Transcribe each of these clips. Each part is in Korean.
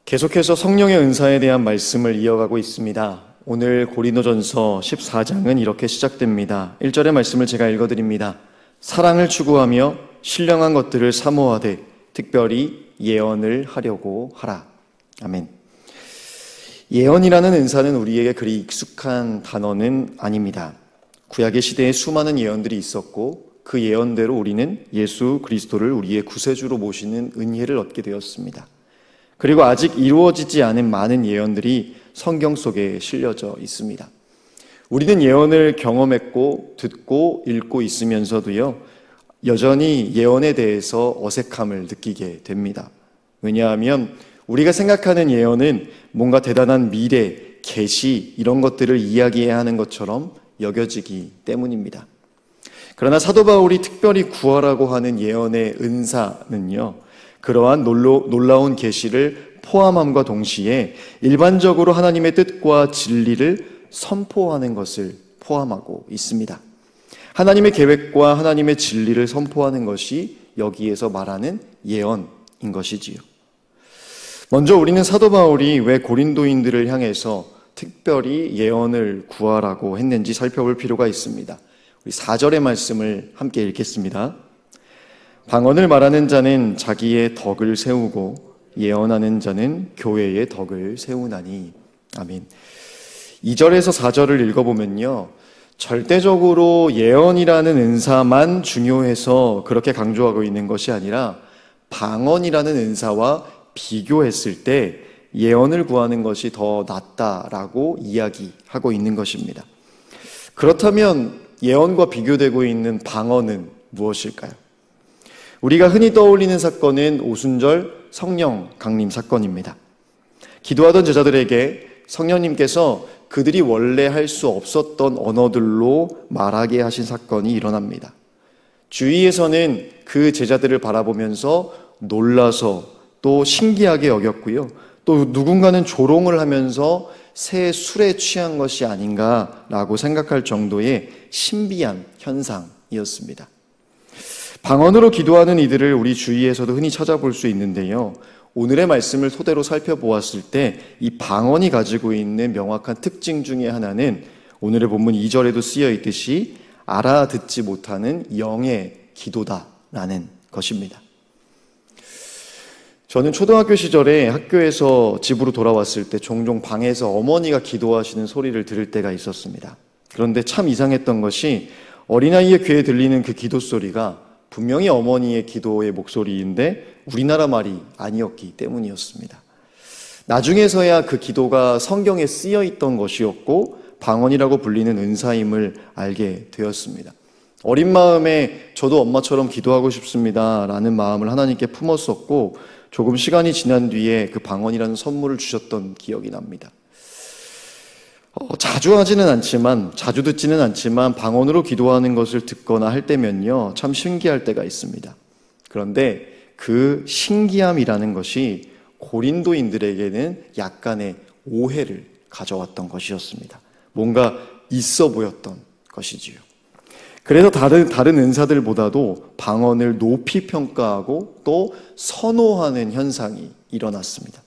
계속해서 성령의 은사에 대한 말씀을 이어가고 있습니다. 오늘 고린도전서 14장은 이렇게 시작됩니다. 1절의 말씀을 제가 읽어드립니다. 사랑을 추구하며 신령한 것들을 사모하되 특별히 예언을 하려고 하라. 아멘. 예언이라는 은사는 우리에게 그리 익숙한 단어는 아닙니다. 구약의 시대에 수많은 예언들이 있었고 그 예언대로 우리는 예수 그리스도를 우리의 구세주로 모시는 은혜를 얻게 되었습니다. 그리고 아직 이루어지지 않은 많은 예언들이 성경 속에 실려져 있습니다. 우리는 예언을 경험했고 듣고 읽고 있으면서도요, 여전히 예언에 대해서 어색함을 느끼게 됩니다. 왜냐하면 우리가 생각하는 예언은 뭔가 대단한 미래, 계시 이런 것들을 이야기해야 하는 것처럼 여겨지기 때문입니다. 그러나 사도 바울이 특별히 구하라고 하는 예언의 은사는요, 그러한 놀라운 계시를 포함함과 동시에 일반적으로 하나님의 뜻과 진리를 선포하는 것을 포함하고 있습니다. 하나님의 계획과 하나님의 진리를 선포하는 것이 여기에서 말하는 예언인 것이지요. 먼저 우리는 사도 바울이 왜 고린도인들을 향해서 특별히 예언을 구하라고 했는지 살펴볼 필요가 있습니다. 우리 4절의 말씀을 함께 읽겠습니다. 방언을 말하는 자는 자기의 덕을 세우고 예언하는 자는 교회의 덕을 세우나니. 아멘. 2절에서 4절을 읽어보면요, 절대적으로 예언이라는 은사만 중요해서 그렇게 강조하고 있는 것이 아니라 방언이라는 은사와 비교했을 때 예언을 구하는 것이 더 낫다라고 이야기하고 있는 것입니다. 그렇다면 예언과 비교되고 있는 방언은 무엇일까요? 우리가 흔히 떠올리는 사건은 오순절 성령 강림 사건입니다. 기도하던 제자들에게 성령님께서 그들이 원래 할 수 없었던 언어들로 말하게 하신 사건이 일어납니다. 주위에서는 그 제자들을 바라보면서 놀라서 또 신기하게 여겼고요. 또 누군가는 조롱을 하면서 새 술에 취한 것이 아닌가라고 생각할 정도의 신비한 현상이었습니다. 방언으로 기도하는 이들을 우리 주위에서도 흔히 찾아볼 수 있는데요. 오늘의 말씀을 토대로 살펴보았을 때 이 방언이 가지고 있는 명확한 특징 중에 하나는 오늘의 본문 2절에도 쓰여 있듯이 알아듣지 못하는 영의 기도다라는 것입니다. 저는 초등학교 시절에 학교에서 집으로 돌아왔을 때 종종 방에서 어머니가 기도하시는 소리를 들을 때가 있었습니다. 그런데 참 이상했던 것이 어린아이의 귀에 들리는 그 기도 소리가 분명히 어머니의 기도의 목소리인데 우리나라 말이 아니었기 때문이었습니다. 나중에서야 그 기도가 성경에 쓰여 있던 것이었고 방언이라고 불리는 은사임을 알게 되었습니다. 어린 마음에 저도 엄마처럼 기도하고 싶습니다 라는 마음을 하나님께 품었었고 조금 시간이 지난 뒤에 그 방언이라는 선물을 주셨던 기억이 납니다. 자주 하지는 않지만, 자주 듣지는 않지만 방언으로 기도하는 것을 듣거나 할 때면요, 참 신기할 때가 있습니다. 그런데 그 신기함이라는 것이 고린도인들에게는 약간의 오해를 가져왔던 것이었습니다. 뭔가 있어 보였던 것이지요. 그래서 다른 은사들보다도 방언을 높이 평가하고 또 선호하는 현상이 일어났습니다.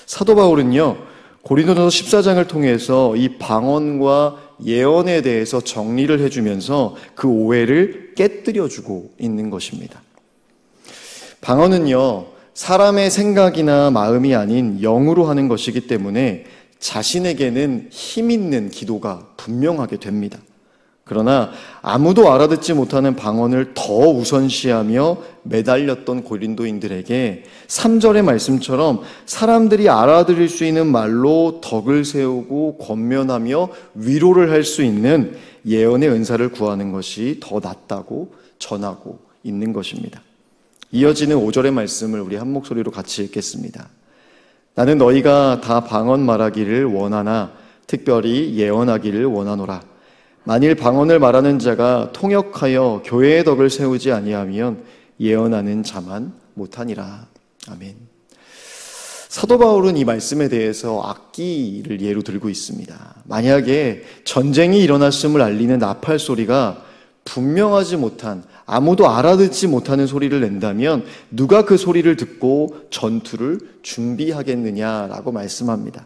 사도 바울은요, 고린도전서 14장을 통해서 이 방언과 예언에 대해서 정리를 해주면서 그 오해를 깨뜨려주고 있는 것입니다. 방언은요, 사람의 생각이나 마음이 아닌 영으로 하는 것이기 때문에 자신에게는 힘 있는 기도가 분명하게 됩니다. 그러나 아무도 알아듣지 못하는 방언을 더 우선시하며 매달렸던 고린도인들에게 3절의 말씀처럼 사람들이 알아들을 수 있는 말로 덕을 세우고 권면하며 위로를 할 수 있는 예언의 은사를 구하는 것이 더 낫다고 전하고 있는 것입니다. 이어지는 5절의 말씀을 우리 한 목소리로 같이 읽겠습니다. 나는 너희가 다 방언 말하기를 원하나 특별히 예언하기를 원하노라. 만일 방언을 말하는 자가 통역하여 교회의 덕을 세우지 아니하면 예언하는 자만 못하니라. 아멘. 사도 바울은 이 말씀에 대해서 악기를 예로 들고 있습니다. 만약에 전쟁이 일어났음을 알리는 나팔 소리가 분명하지 못한, 아무도 알아듣지 못하는 소리를 낸다면 누가 그 소리를 듣고 전투를 준비하겠느냐라고 말씀합니다.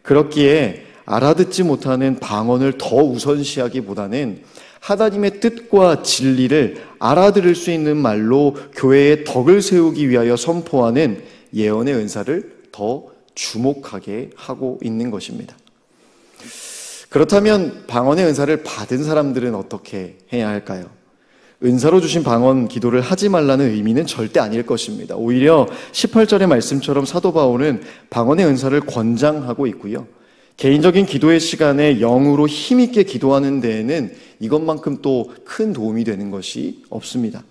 그렇기에 알아듣지 못하는 방언을 더 우선시하기보다는 하나님의 뜻과 진리를 알아들을 수 있는 말로 교회의 덕을 세우기 위하여 선포하는 예언의 은사를 더 주목하게 하고 있는 것입니다. 그렇다면 방언의 은사를 받은 사람들은 어떻게 해야 할까요? 은사로 주신 방언 기도를 하지 말라는 의미는 절대 아닐 것입니다. 오히려 18절의 말씀처럼 사도 바울은 방언의 은사를 권장하고 있고요. 개인적인 기도의 시간에 영으로 힘있게 기도하는 데에는 이것만큼 또 큰 도움이 되는 것이 없습니다.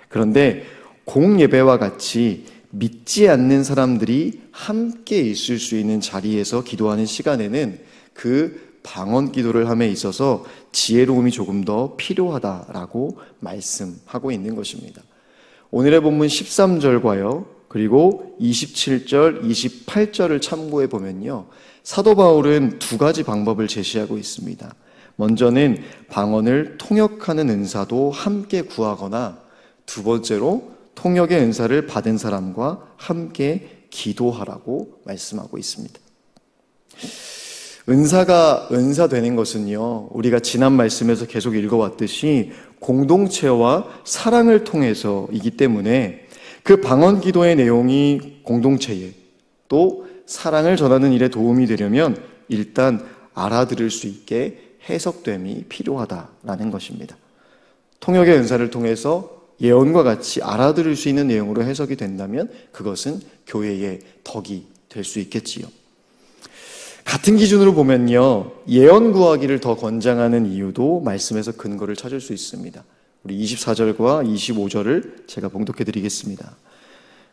그런데 공예배와 같이 믿지 않는 사람들이 함께 있을 수 있는 자리에서 기도하는 시간에는 그 방언 기도를 함에 있어서 지혜로움이 조금 더 필요하다라고 말씀하고 있는 것입니다. 오늘의 본문 13절과요, 그리고 27절, 28절을 참고해 보면요, 사도 바울은 두 가지 방법을 제시하고 있습니다. 먼저는 방언을 통역하는 은사도 함께 구하거나, 두 번째로 통역의 은사를 받은 사람과 함께 기도하라고 말씀하고 있습니다. 은사가 은사되는 것은요, 우리가 지난 말씀에서 계속 읽어왔듯이 공동체와 사랑을 통해서이기 때문에 그 방언 기도의 내용이 공동체에 또 사랑을 전하는 일에 도움이 되려면 일단 알아들을 수 있게 해석됨이 필요하다라는 것입니다. 통역의 은사를 통해서 예언과 같이 알아들을 수 있는 내용으로 해석이 된다면 그것은 교회의 덕이 될 수 있겠지요. 같은 기준으로 보면요, 예언 구하기를 더 권장하는 이유도 말씀에서 근거를 찾을 수 있습니다. 우리 24절과 25절을 제가 봉독해 드리겠습니다.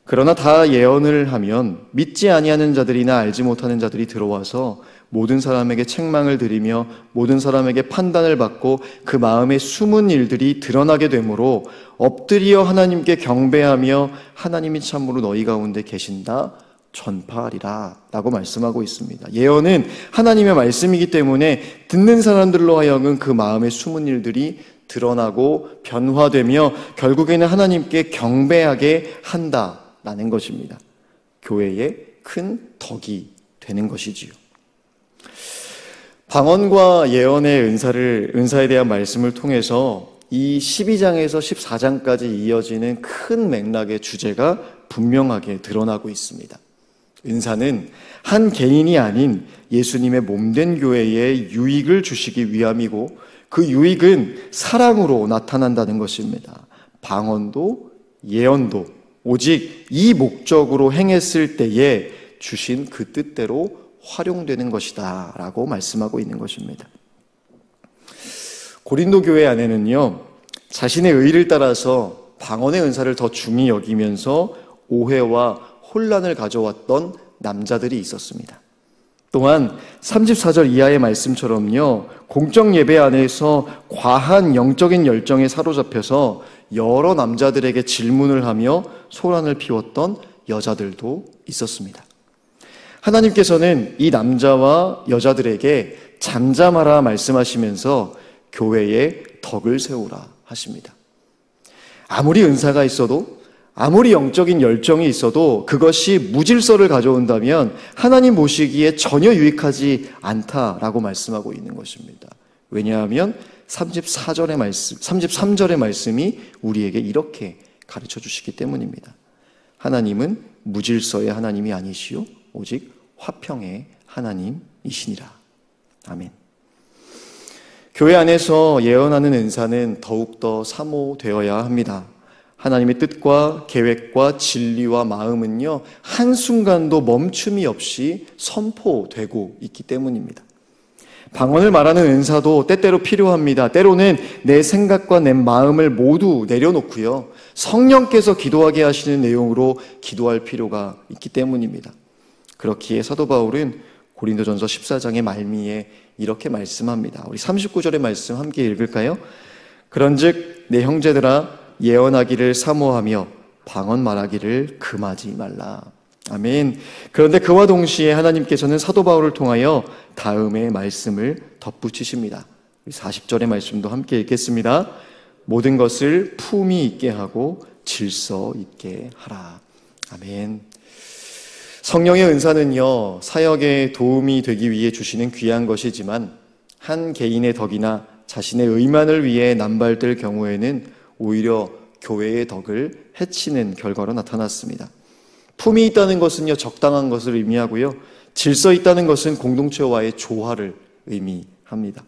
그러나 다 예언을 하면 믿지 아니하는 자들이나 알지 못하는 자들이 들어와서 모든 사람에게 책망을 드리며 모든 사람에게 판단을 받고 그 마음의 숨은 일들이 드러나게 되므로 엎드려 하나님께 경배하며 하나님이 참으로 너희 가운데 계신다 전파하리라 라고 말씀하고 있습니다. 예언은 하나님의 말씀이기 때문에 듣는 사람들로 하여금 그 마음의 숨은 일들이 드러나고 변화되며 결국에는 하나님께 경배하게 한다라는 것입니다. 교회의 큰 덕이 되는 것이지요. 방언과 예언의 은사에 대한 말씀을 통해서 이 12장에서 14장까지 이어지는 큰 맥락의 주제가 분명하게 드러나고 있습니다. 은사는 한 개인이 아닌 예수님의 몸된 교회에 유익을 주시기 위함이고 그 유익은 사랑으로 나타난다는 것입니다. 방언도 예언도 오직 이 목적으로 행했을 때에 주신 그 뜻대로 활용되는 것이다 라고 말씀하고 있는 것입니다. 고린도 교회 안에는요, 자신의 의를 따라서 방언의 은사를 더 중히 여기면서 오해와 혼란을 가져왔던 남자들이 있었습니다. 또한 34절 이하의 말씀처럼요, 공적 예배 안에서 과한 영적인 열정에 사로잡혀서 여러 남자들에게 질문을 하며 소란을 피웠던 여자들도 있었습니다. 하나님께서는 이 남자와 여자들에게 잠잠하라 말씀하시면서 교회에 덕을 세우라 하십니다. 아무리 은사가 있어도, 아무리 영적인 열정이 있어도 그것이 무질서를 가져온다면 하나님 보시기에 전혀 유익하지 않다라고 말씀하고 있는 것입니다. 왜냐하면 33절의 말씀이 우리에게 이렇게 가르쳐 주시기 때문입니다. 하나님은 무질서의 하나님이 아니시오 오직 화평의 하나님이시니라. 아멘. 교회 안에서 예언하는 은사는 더욱더 사모되어야 합니다. 하나님의 뜻과 계획과 진리와 마음은요, 한순간도 멈춤이 없이 선포되고 있기 때문입니다. 방언을 말하는 은사도 때때로 필요합니다. 때로는 내 생각과 내 마음을 모두 내려놓고요, 성령께서 기도하게 하시는 내용으로 기도할 필요가 있기 때문입니다. 그렇기에 사도 바울은 고린도전서 14장의 말미에 이렇게 말씀합니다. 우리 39절의 말씀 함께 읽을까요? 그런즉 내 형제들아 예언하기를 사모하며 방언 말하기를 금하지 말라. 아멘. 그런데 그와 동시에 하나님께서는 사도 바울을 통하여 다음의 말씀을 덧붙이십니다. 40절의 말씀도 함께 읽겠습니다. 모든 것을 품위 있게 하고 질서 있게 하라. 아멘. 성령의 은사는요, 사역에 도움이 되기 위해 주시는 귀한 것이지만 한 개인의 덕이나 자신의 의만을 위해 남발될 경우에는 오히려 교회의 덕을 해치는 결과로 나타났습니다. 품이 있다는 것은요, 적당한 것을 의미하고요, 질서 있다는 것은 공동체와의 조화를 의미합니다.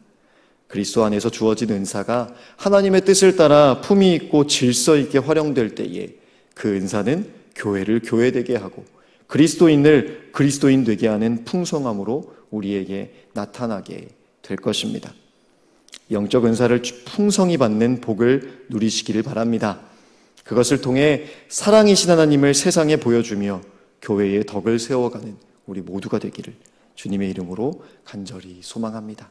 그리스도 안에서 주어진 은사가 하나님의 뜻을 따라 품이 있고 질서 있게 활용될 때에 그 은사는 교회를 교회되게 하고 그리스도인을 그리스도인 되게 하는 풍성함으로 우리에게 나타나게 될 것입니다. 영적 은사를 풍성히 받는 복을 누리시기를 바랍니다. 그것을 통해 사랑이신 하나님을 세상에 보여주며 교회의 덕을 세워가는 우리 모두가 되기를 주님의 이름으로 간절히 소망합니다.